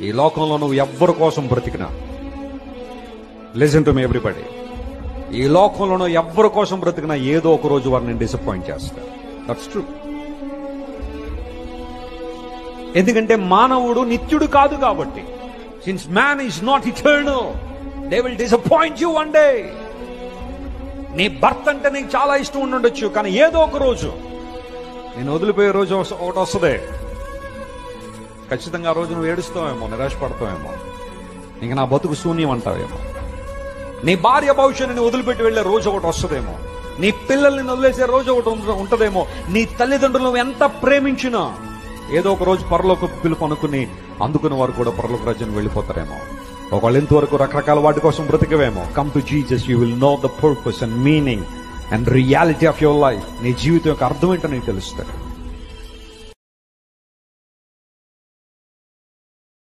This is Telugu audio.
ఈ లోకంలో నువ్వు ఎవ్వరి కోసం బ్రతికినా, లిసన్ టు మీ ఎవ్రీబడి, ఈ లోకంలో నువ్వు ఎవ్వరి కోసం బ్రతికినా ఏదో ఒక రోజు వారిని డిసప్పాయింట్ చేస్తారు. That's true. ఎందుకంటే మానవుడు నిత్యుడు కాదు కాబట్టి. Since man is not eternal, they will disappoint you one day. నీ భర్త అంటే నీకు చాలా ఇష్టం ఉండొచ్చు, కానీ ఏదో ఒక రోజు నేను వదిలిపోయే రోజు ఒకటి వస్తుంది. ఖచ్చితంగా ఆ రోజు నువ్వు ఏడుస్తావేమో, నిరాశపడతావేమో, ఇంక నా బతుకు శూన్యం అంటావేమో. నీ భార్య భవిష్యత్తుని వదిలిపెట్టి వెళ్లే రోజు ఒకటి వస్తుందేమో. నీ పిల్లల్ని వదిలేసే రోజు ఒకటి ఉంటుందేమో. నీ తల్లిదండ్రులు నువ్వు ఎంత ప్రేమించినా ఏదో ఒక రోజు పరలోక పిలుపు అందుకుని వారు కూడా పరలోక రాజ్యానికి వెళ్ళిపోతారేమో. ఒకళ్ళు ఇంతవరకు రకరకాల వాటి కోసం బ్రతికవేమో. Come to Jesus, you will know the purpose and meaning and reality of your life. నీ జీవితం యొక్క అర్థం ఏంటో నీకు తెలుస్తుంది.